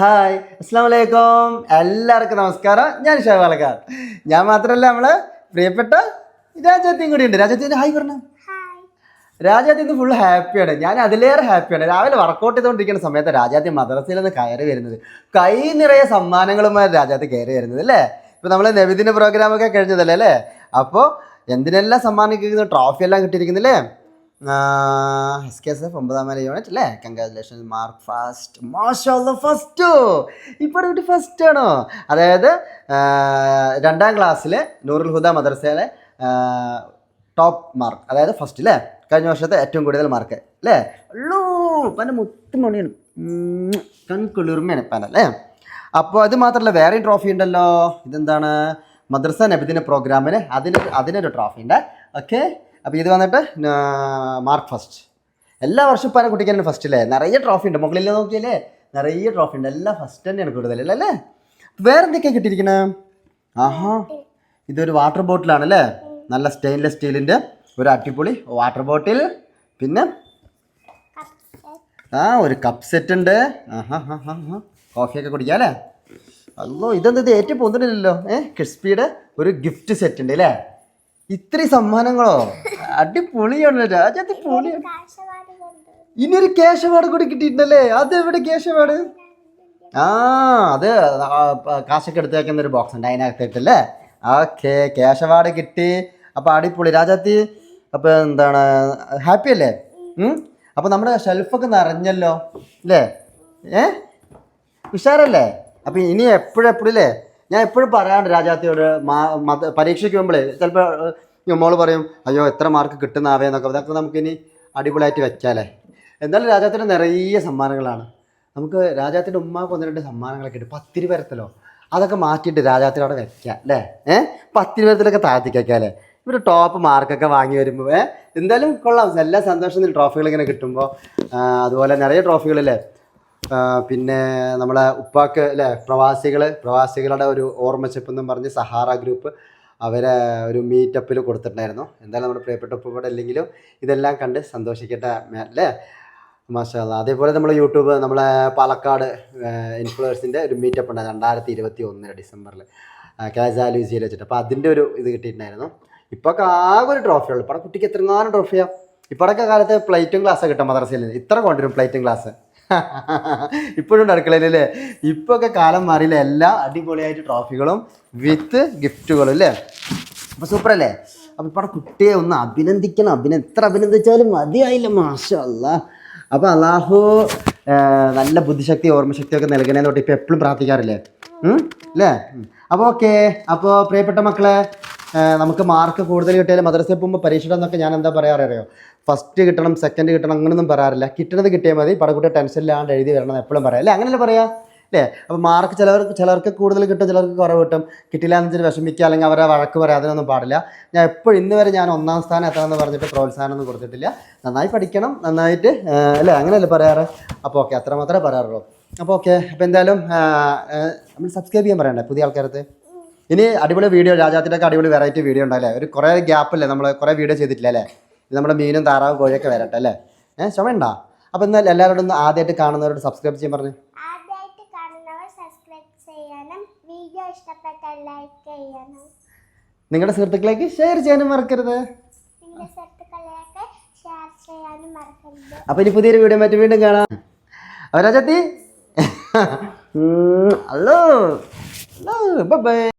Hi അസ്സാം വലൈക്കും എല്ലാവർക്കും നമസ്കാരം. ഞാൻ ഷാവാലക്കാർ. ഞാൻ മാത്രമല്ല നമ്മളെ പ്രിയപ്പെട്ട രാജാത്തിയും കൂടി ഉണ്ട്. രാജാത്തിന്റെ ഹായ് പറഞ്ഞു. രാജാത്തി ഇന്ന് ഫുൾ ഹാപ്പിയാണ്. ഞാൻ അതിലേറെ ഹാപ്പിയാണ്. രാവിലെ വർക്കൗട്ട് ചെയ്തുകൊണ്ടിരിക്കുന്ന സമയത്ത് രാജാത്തി മദ്രസയിൽ നിന്ന് കയറി വരുന്നത്, കൈ നിറയെ സമ്മാനങ്ങളുമായി രാജാത്തി കയറി വരുന്നത് അല്ലേ. ഇപ്പൊ നമ്മള് നബിദിന പ്രോഗ്രാമൊക്കെ കഴിഞ്ഞതല്ലേ അല്ലേ. അപ്പോൾ എന്തിനെല്ലാം സമ്മാനിക്കുന്നു, ട്രോഫി എല്ലാം കിട്ടിയിരിക്കുന്നില്ലേ. SKSF 9ാം യൂണിറ്റ് അല്ലേ. Congratulation, mark first. മാഷാഅല്ലാഹ് ഫസ്റ്റ്. ഇപ്പോൾ ഒരു ഫസ്റ്റ് ആണോ? അതായത് 2ാം ക്ലാസ്സിലെ നൂറുൽ ഹുദ മദ്രസയിലെ ടോപ്പ് മാർക്ക്, അതായത് ഫസ്റ്റ് അല്ലേ. കഴിഞ്ഞ വർഷത്തെ ഏറ്റവും കൂടുതൽ മാർക്ക് അല്ലേ. ഉള്ളൂ പല മുത്തുമണിയാണ്, കൺകുളിർമയാണ് പല അല്ലേ. അപ്പോൾ അത് മാത്രമല്ല, വേറെയും ട്രോഫി ഉണ്ടല്ലോ. ഇതെന്താണ്? മദ്രസ നബിദിന പ്രോഗ്രാമിന് അതിനൊരു ട്രോഫി ഉണ്ട്. ഓക്കെ, അപ്പോൾ ഇത് വന്നിട്ട് മാർക്ക് ഫസ്റ്റ്. എല്ലാ വർഷവും പല കുട്ടിക്ക് തന്നെ ഫസ്റ്റ് അല്ലേ. നിറയെ ട്രോഫി ഉണ്ട്, മുകളിൽ നോക്കിയല്ലേ നിറയെ ട്രോഫി ഉണ്ട്. എല്ലാം ഫസ്റ്റ് തന്നെയാണ് കൂടുതലല്ലേ അല്ലേ. വേറെ എന്തൊക്കെയാണ് കിട്ടിയിരിക്കണേ? ആഹാ, ഇതൊരു വാട്ടർ ബോട്ടിലാണല്ലേ. നല്ല സ്റ്റെയിൻലെസ് സ്റ്റീലിൻ്റെ ഒരു അടിപൊളി വാട്ടർ ബോട്ടിൽ. പിന്നെ ഒരു കപ്പ് സെറ്റ് ഉണ്ട്. കോഫിയൊക്കെ കുടിക്കാം അല്ലേ. അല്ലോ, ഇതെന്ത് ഏറ്റവും പൊന്നില്ലല്ലോ. ക്രിസ്പിയുടെ ഒരു ഗിഫ്റ്റ് സെറ്റ് ഉണ്ട് അല്ലേ. ഇത്രയും സമ്മാനങ്ങളോ, അടിപൊളിയാണ് രാജാത്തി, പൊളിയാണ്. ഇനിയൊരു ക്യാഷ് അവാർഡ് കൂടി കിട്ടിയിട്ടുണ്ടല്ലേ. അത് എവിടെ ക്യാഷ് അവാർഡ്? അത് കാശൊക്കെ എടുത്തേക്കുന്ന ഒരു ബോക്സ് ഉണ്ട്, അതിനകത്തിട്ടല്ലേ. ഓക്കെ, ക്യാഷ് അവാർഡ് കിട്ടി. അപ്പോൾ അടിപൊളി രാജാത്തി. അപ്പോൾ എന്താണ്, ഹാപ്പി അല്ലേ? അപ്പോൾ നമ്മുടെ ഷെൽഫൊക്കെ നിറഞ്ഞല്ലോ അല്ലേ. ഉഷാറല്ലേ. അപ്പോൾ ഇനി എപ്പോഴെപ്പോഴില്ലേ, ഞാൻ എപ്പോഴും പറയാണ്ട് രാജാത്തിയോട്, പരീക്ഷയ്ക്ക് പോകുമ്പോഴേ ചിലപ്പോൾ മോള് പറയും അയ്യോ എത്ര മാർക്ക് കിട്ടുന്നാവേന്നൊക്കെ. അതൊക്കെ നമുക്കിനി അടിപൊളിയായിട്ട് വെച്ചാലേ. എന്തായാലും രാജാത്തിൻ്റെ നിറയെ സമ്മാനങ്ങളാണ്. നമുക്ക് രാജാത്തിൻ്റെ ഉമ്മാക്ക് 1-2 സമ്മാനങ്ങളൊക്കെ ഉണ്ട്. 10 രൂപ വരത്തല്ലോ, അതൊക്കെ മാറ്റിയിട്ട് രാജാത്തിൻ്റെ അവിടെ വെക്കാം അല്ലേ. 10 രൂപത്തിലൊക്കെ താഴ്ത്തിക്ക് വെക്കാം അല്ലേ. ഇവർ ടോപ്പ് മാർക്കൊക്കെ വാങ്ങി വരുമ്പോൾ എന്തായാലും കൊള്ളാം. എല്ലാ സന്തോഷത്തിൽ ട്രോഫികൾ ഇങ്ങനെ കിട്ടുമ്പോൾ. അതുപോലെ നിറയെ ട്രോഫികളല്ലേ. പിന്നെ നമ്മളെ ഉപ്പാക്ക് അല്ലേ, പ്രവാസികളുടെ ഒരു ഓർമ്മച്ചെപ്പ് എന്നും പറഞ്ഞ് സഹാറ ഗ്രൂപ്പ് അവരെ ഒരു മീറ്റപ്പിൽ കൊടുത്തിട്ടുണ്ടായിരുന്നു. എന്തായാലും നമ്മുടെ പ്രിയപ്പെട്ട ഉപ്പ അല്ലെങ്കിലും ഇതെല്ലാം കണ്ട് സന്തോഷിക്കട്ടെ അല്ലേ. മാഷാഅല്ലാഹ്. അതേപോലെ നമ്മൾ യൂട്യൂബ്, നമ്മളെ പാലക്കാട് ഇൻഫ്ലുവൻസിൻ്റെ ഒരു മീറ്റപ്പ് ഉണ്ടായിരുന്നു 2021 ഡിസംബറിൽ കാസാലൂസിയിൽ വെച്ചിട്ട്. അപ്പോൾ അതിൻ്റെ ഒരു ഇത് കിട്ടിയിട്ടുണ്ടായിരുന്നു. ഇപ്പോഴൊക്കെ ആകെ ഒരു ട്രോഫിയുള്ളൂ. ഇപ്പോൾ കുട്ടിക്ക് എത്രങ്ങാനും ട്രോഫിയാണ്. ഇപ്പോഴൊക്കെ കാലത്ത് പ്ലേറ്റും ഗ്ലാസ്സൊക്കെ കിട്ടും മദ്രസയിൽ നിന്ന്. ഇത്ര കൊണ്ടുവരും പ്ലേറ്റും ഗ്ലാസ്. ഇപ്പോഴും ഉണ്ട് അടുക്കളയിലല്ലേ. ഇപ്പൊക്കെ കാലം മാറിയില്ല. എല്ലാം അടിപൊളിയായിട്ട് ട്രോഫികളും വിത്ത് ഗിഫ്റ്റുകളും അല്ലേ. അപ്പോൾ സൂപ്പർ അല്ലേ. അപ്പോൾ ഇപ്പോൾ കുട്ടിയെ ഒന്ന് അഭിനന്ദിക്കണം. എത്ര അഭിനന്ദിച്ചാലും മതിയായില്ല. മാഷാഅല്ലാഹ്. അപ്പോൾ അല്ലാഹു നല്ല ബുദ്ധിശക്തി ഓർമ്മശക്തിയൊക്കെ നൽകണേ തൊട്ട് ഇപ്പോൾ എപ്പോഴും പ്രാർത്ഥിക്കാറില്ലേ അല്ലേ. അപ്പോൾ ഓക്കെ. അപ്പോൾ പ്രിയപ്പെട്ട മക്കളെ, നമുക്ക് മാർക്ക് കൂടുതൽ കിട്ടിയാലും മദ്രസയിൽ പോകുമ്പോൾ പരീക്ഷ എന്നൊക്കെ ഞാൻ എന്താ പറയാറിയോ, ഫസ്റ്റ് കിട്ടണം, സെക്കൻഡ് കിട്ടണം അങ്ങനൊന്നും പറയാറില്ല. കിട്ടുന്നത് കിട്ടിയാൽ മതി, പടക്കുട്ടി ടെൻഷനിലാണ്ട് എഴുതി വരണം എപ്പോഴും പറയാം അല്ലേ. അങ്ങനെയല്ലേ പറയാം അല്ലേ. അപ്പോൾ മാർക്ക് ചിലർക്ക് കൂടുതൽ കിട്ടും, ചിലർക്ക് കുറവ് കിട്ടും. കിട്ടില്ല എന്ന് വെച്ചിട്ട് വിഷമിക്കുക അല്ലെങ്കിൽ അവരെ വഴക്ക് പറയാം, അതിനൊന്നും പാടില്ല. ഞാൻ എപ്പോഴും ഇന്ന് വരെ ഞാൻ 1ാം സ്ഥാനം എത്തണമെന്ന് പറഞ്ഞിട്ട് പ്രോത്സാഹനമൊന്നും കൊടുത്തിട്ടില്ല. നന്നായി പഠിക്കണം, നന്നായിട്ട് അല്ലേ, അങ്ങനെയല്ലേ പറയാറ്. അപ്പോൾ ഓക്കെ, അത്ര മാത്രമേ പറയാറുള്ളൂ. അപ്പോൾ ഓക്കെ. അപ്പോൾ എന്തായാലും നമ്മൾ സബ്സ്ക്രൈബ് ചെയ്യാൻ പറയണ്ടേ പുതിയ ആൾക്കാരത്ത്. ഇനി അടിപൊളി വീഡിയോ, രാജാത്തിൻ്റെ ഒക്കെ അടിപൊളി വെറൈറ്റി വീഡിയോ ഉണ്ടല്ലേ. ഒരു കുറേ ഗ്യാപ്പല്ലേ, നമ്മൾ കുറേ വീഡിയോ ചെയ്തിട്ടില്ല അല്ലേ. നമ്മുടെ മീനും താറാവും കോഴിയൊക്കെ വരട്ടെ അല്ലേ. ചുമയുണ്ടോ? അപ്പോൾ എന്നാൽ എല്ലാവരോടും ഒന്ന് ആദ്യമായിട്ട് കാണുന്നവരോട് സബ്സ്ക്രൈബ് ചെയ്യാൻ പറഞ്ഞു. നിങ്ങളുടെ സുഹൃത്തുക്കളിലേക്ക് ഷെയർ ചെയ്യാനും മറക്കരുത്. അപ്പോൾ ഇനി പുതിയൊരു വീഡിയോ മറ്റു വീണ്ടും കാണാം. അപ്പോൾ രാജാത്തി ഹലോ ബൈ ബൈ.